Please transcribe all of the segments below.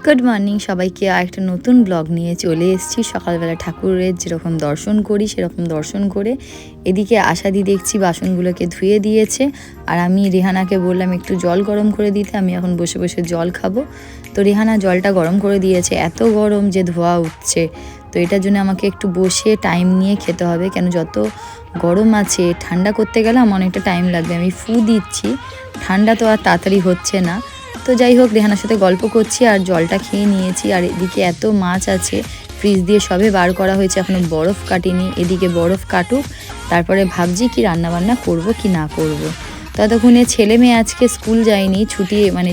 Good morning সবাইকে। একটা নতুন ব্লগ নিয়ে চলে এসেছি। সকালবেলা ঠাকুরের যেরকম দর্শন করি সেরকম দর্শন করে এদিকে আশাদি দেখছি বাসনগুলোকে ধুয়ে দিয়েছে, আর আমি রেহানাকে বললাম একটু জল গরম করে দিতে, আমি এখন বসে বসে জল খাবো। তো রেহানা জলটা গরম করে দিয়েছে, এত গরম যে ধোয়া উঠছে। তো এটার জন্য আমাকে একটু বসে টাইম নিয়ে খেতে হবে, কেন যত গরম আছে ঠান্ডা করতে গেলে আমার অনেকটা টাইম লাগবে। আমি ফু দিচ্ছি, ঠান্ডা তো আর তাড়াতাড়ি হচ্ছে না। তো যাই হোক, রেহানার সাথে গল্প করছি আর জলটা খেয়ে নিয়েছি। আর এদিকে এত মাছ আছে ফ্রিজ দিয়ে সবে বার করা হয়েছে, এখনও বরফ কাটিনি। এদিকে বরফ কাটুক, তারপরে ভাবছি কি রান্নাবান্না করব কি না করব। ততক্ষণে ছেলে মেয়ে আজকে স্কুল যায়নি,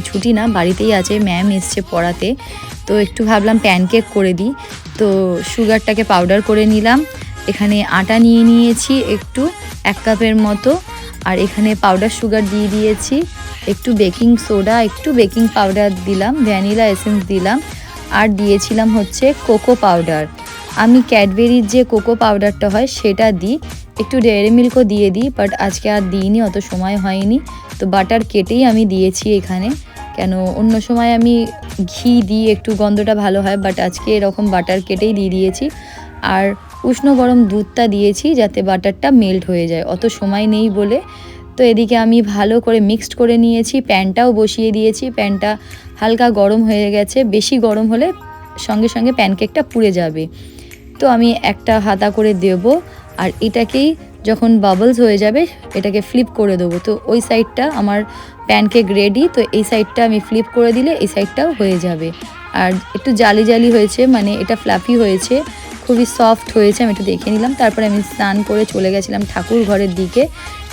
ছুটি না, বাড়িতেই আছে, ম্যাম এসছে পড়াতে। তো একটু ভাবলাম প্যানকেক করে দিই। তো সুগারটাকে পাউডার করে নিলাম। এখানে আটা নিয়ে নিয়েছি একটু 1 কাপের মতো, আর এখানে পাউডার সুগার দিয়ে দিয়েছি, একটু বেকিং সোডা, একটু বেকিং পাউডার দিলাম, ভ্যানিলা এসেন্স দিলাম, আর দিয়েছিলাম হচ্ছে কোকো পাউডার। আমি ক্যাডবেরির যে কোকো পাউডারটা হয় সেটা দিই, একটু ডেয়ারি মিল্কও দিয়ে দিই, বাট আজকে আর দিইনি, অত সময় হয়নি। তো বাটার কেটেই আমি দিয়েছি এখানে, কেন অন্য সময় আমি ঘি দিই একটু গন্ধটা ভালো হয়, বাট আজকে এরকম বাটার কেটেই দিয়ে দিয়েছি। আর উষ্ণ গরম দুধটা দিয়েছি যাতে বাটারটা মেল্ট হয়ে যায়, অত সময় নেই বলে। তো এদিকে আমি ভালো করে মিক্সড করে নিয়েছি, প্যানটাও বসিয়ে দিয়েছি। প্যানটা হালকা গরম হয়ে গেছে, বেশি গরম হলে সঙ্গে সঙ্গে প্যানকেকটা পুড়ে যাবে। তো আমি একটা হাতা করে দেব, আর এটাকেই যখন বাবলস হয়ে যাবে এটাকে ফ্লিপ করে দেবো। তো ওই সাইডটা আমার প্যানকেক রেডি, তো এই সাইডটা আমি ফ্লিপ করে দিলে এই সাইডটাও হয়ে যাবে। আর একটু জালি জালি হয়েছে, মানে এটা ফ্লাফি হয়েছে, খুবই সফট হয়েছে, আমি একটু দেখে নিলাম। তারপরে আমি স্নান করে চলে গেছিলাম ঠাকুর ঘরের দিকে।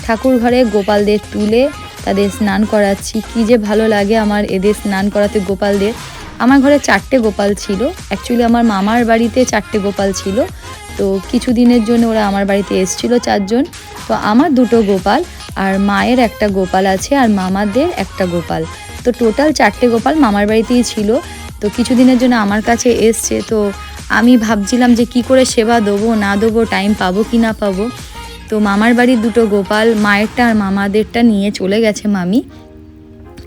ঠাকুর ঘরে গোপালদের তুলে তাদের স্নান করাচ্ছি। কী যে ভালো লাগে আমার এদের স্নান করাতে গোপালদের। আমার ঘরে 4টে গোপাল ছিল, অ্যাকচুয়ালি আমার মামার বাড়িতে 4টে গোপাল ছিল। তো কিছু দিনের জন্য ওরা আমার বাড়িতে এসেছিল 4 জন। তো আমার 2টো গোপাল, আর মায়ের একটা গোপাল আছে, আর মামাদের একটা গোপাল। তো টোটাল 4টে গোপাল মামার বাড়িতেই ছিল। তো কিছু দিনের জন্য আমার কাছে এসছে। তো আমি ভাবছিলাম যে কি করে সেবা দেবো না দেবো, টাইম পাবো কি না পাবো। তো মামার বাড়ির 2টো গোপাল, মায়েরটা আর মামাদেরটা নিয়ে চলে গেছে মামি,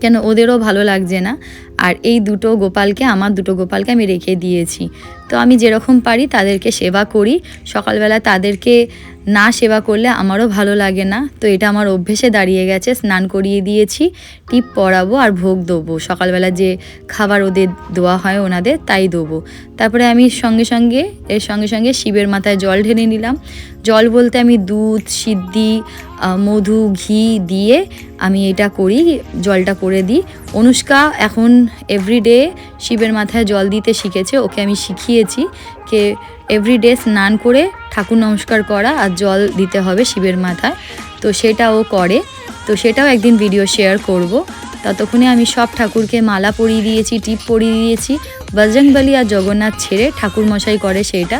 কেন ওদেরও ভালো লাগছে না। আর এই 2টো গোপালকে, আমার 2টো গোপালকে আমি রেখে দিয়েছি। তো আমি যেরকম পারি তাদেরকে সেবা করি। সকালবেলা তাদেরকে না সেবা করলে আমারও ভালো লাগে না। তো এটা আমার অভ্যেসে দাঁড়িয়ে গেছে। স্নান করিয়ে দিয়েছি, টিপ পরাবো আর ভোগ দেবো। সকালবেলা যে খাবার ওদের দেওয়া হয় ওনাদের, তাই দেবো। তারপরে আমি এর সঙ্গে সঙ্গে শিবের মাথায় জল ঢেলে নিলাম। জল বলতে আমি দুধ, সিদ্ধি, মধু, ঘি দিয়ে আমি এটা করি, জলটা করে দিই। অনুষ্কা এখন এভরিডে শিবের মাথায় জল দিতে শিখেছে, ওকে আমি শিখিয়েছি যে এভরিডে স্নান করে ঠাকুর নমস্কার করা আর জল দিতে হবে শিবের মাথায়। তো সেটা ও করে, তো সেটাও একদিন ভিডিও শেয়ার করব। ততক্ষণে আমি সব ঠাকুরকে মালা পরিয়ে দিয়েছি, টিপ পরিয়ে দিয়েছি। বজরংবলী আর জগন্নাথ ছেড়ে ঠাকুর মশাই করে সেইটা।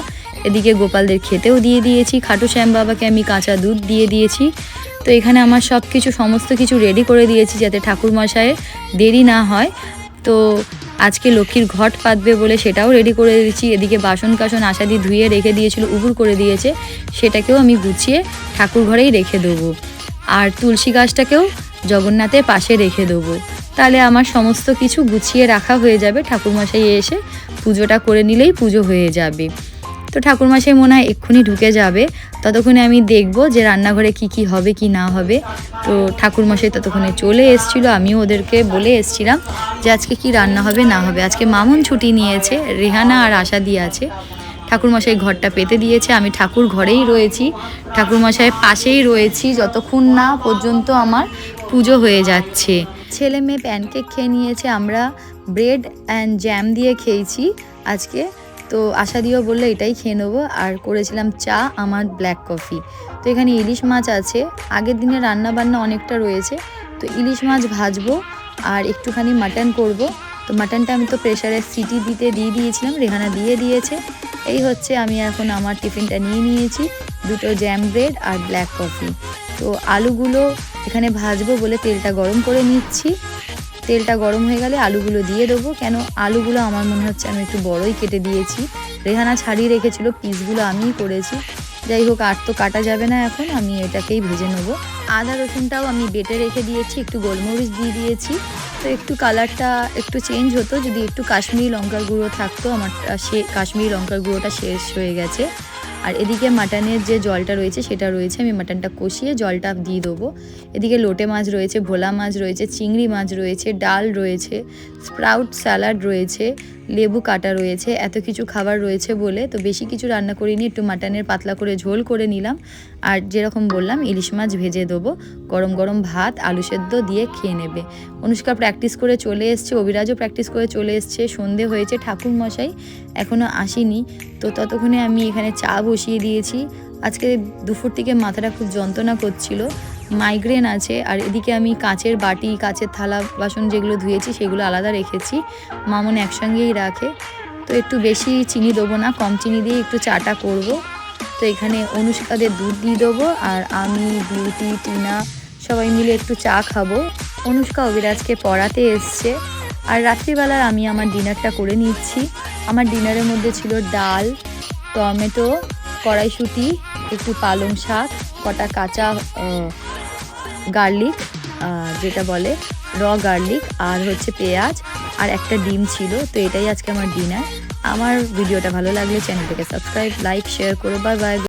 এদিকে গোপালদের খেতেও দিয়ে দিয়েছি, খাটু শ্যাম বাবাকে আমি কাঁচা দুধ দিয়ে দিয়েছি। তো এখানে আমার সমস্ত কিছু রেডি করে দিয়েছি যাতে ঠাকুর মশাইয়ের দেরি না হয়। তো আজকে লক্ষ্মীর ঘট পাতবে বলে সেটাও রেডি করে দিয়েছি। এদিকে বাসন কাসন আশাদি ধুয়ে রেখে দিয়েছিল, উবুর করে দিয়েছে, সেটাকেও আমি গুছিয়ে ঠাকুর ঘরেই রেখে দেবো। আর তুলসী গাছটাকেও জগন্নাথের পাশে রেখে দেবো। তাহলে আমার সমস্ত কিছু গুছিয়ে রাখা হয়ে যাবে, ঠাকুরমশাই এসে পুজোটা করে নিলেই পুজো হয়ে যাবে। তো ঠাকুরমশাই মনে হয় এক্ষুনি ঢুকে যাবে, ততক্ষণে আমি দেখব যে রান্নাঘরে কি হবে কি না হবে। তো ঠাকুরমশাই ততক্ষণে চলে এসেছিলো, আমিও ওদেরকে বলে এসেছিলাম যে আজকে কি রান্না হবে না হবে। আজকে মামুন ছুটি নিয়েছে, রেহানা আর আশাদি আছে। ঠাকুরমশাই ঘরটা পেতে দিয়েছে, আমি ঠাকুর ঘরেই রয়েছি, ঠাকুরমশাইয়ের পাশেই রয়েছি যতক্ষণ না পর্যন্ত আমার পুজো হয়ে যাচ্ছে। ছেলে মেয়ে প্যানকেক খেয়ে নিয়েছে, আমরা ব্রেড অ্যান্ড জ্যাম দিয়ে খেয়েছি আজকে। তো আশা দিয়েও বললো এটাই খেয়ে নেবো, আর করেছিলাম চা, আমার ব্ল্যাক কফি। তো এখানে ইলিশ মাছ আছে, আগের দিনে রান্না বান্না অনেকটা রয়েছে। তো ইলিশ মাছ ভাজবো আর একটুখানি মাটন করব। তো মাটনটা আমি তো প্রেশারে সিটি দিয়ে দিয়েছিলাম, রেহানা দিয়ে দিয়েছে। এই হচ্ছে, আমি এখন আমার টিফিনটা নিয়ে নিয়েছি, 2টো জ্যাম ব্রেড আর ব্ল্যাক কফি। তো আলুগুলো এখানে ভাজবো বলে তেলটা গরম করে নিচ্ছি। তেলটা গরম হয়ে গেলে আলুগুলো দিয়ে দেবো, কেন আলুগুলো আমার মনে হচ্ছে আমি একটু বড়ই কেটে দিয়েছি, রেহানা ছাড়িয়ে রেখেছিল, পিসগুলো আমিই করেছি। যাই হোক, আর তো কাটা যাবে না, এখন আমি এটাকেই ভেজে নেবো। আদা রসুনটাও আমি বেটে রেখে দিয়েছি, একটু গোলমরিচ দিয়ে দিয়েছি। তো একটু কালারটা একটু চেঞ্জ হতো যদি একটু কাশ্মীরি লঙ্কার গুঁড়ো থাকতো। আমার কাশ্মীরি লঙ্কার গুঁড়োটা শেষ হয়ে গেছে। আর এদিকে মাটনের যে জলটা রয়েছে সেটা রয়েছে, আমি মাটনটা কষিয়ে জলটা দিয়ে দেবো। এদিকে লোটে মাছ রয়েছে, ভোলা মাছ রয়েছে, চিংড়ি মাছ রয়েছে, ডাল রয়েছে, স্প্রাউট স্যালাড রয়েছে, লেবু কাটা রয়েছে, এত কিছু খাবার রয়েছে বলে তো বেশি কিছু রান্না করিনি, একটু মাটনের পাতলা করে ঝোল করে নিলাম। আর যেরকম বললাম ইলিশ মাছ ভেজে দেবো, গরম গরম ভাত আলু সেদ্ধ দিয়ে খেয়ে নেবে। অনুষ্কা প্র্যাকটিস করে চলে এসছে, অভিরাজও প্র্যাকটিস করে চলে এসছে, সন্ধে হয়েছে, ঠাকুর মশাই এখনও আসেনি। তো ততক্ষণে আমি এখানে চা বসিয়ে দিয়েছি। আজকে দুপুর থেকে মাথাটা খুব যন্ত্রণা করছিল, মাইগ্রেন আছে। আর এদিকে আমি কাঁচের বাটি, কাঁচের থালা বাসন যেগুলো ধুয়েছি সেগুলো আলাদা রেখেছি, মামন একসঙ্গেই রাখে। তো একটু বেশি চিনি দেবো না, কম চিনি দিয়ে একটু চাটা করব। তো এখানে অনুষ্কাদের দুধ দিয়ে দেবো, আর আমি, বিউটি, টিনা সবাই মিলে একটু চা খাবো। অনুষ্কা অভিরাজকে পড়াতে এসছে। আর রাত্রিবেলার আমি আমার ডিনারটা করে নিচ্ছি। আমার ডিনারের মধ্যে ছিল ডাল, টমেটো, কড়াইশুঁটি, একটু পালং শাক, কটা কাঁচা গার্লিক, যেটা বলে গার্লিক, আর হচ্ছে পেঁয়াজ, আর একটা ডিম ছিল। তো এটাই আজকে আমার ডিনার। আমার ভিডিওটা ভালো লাগলে চ্যানেলটাকে সাবস্ক্রাইব, লাইক, শেয়ার করো। Bye bye.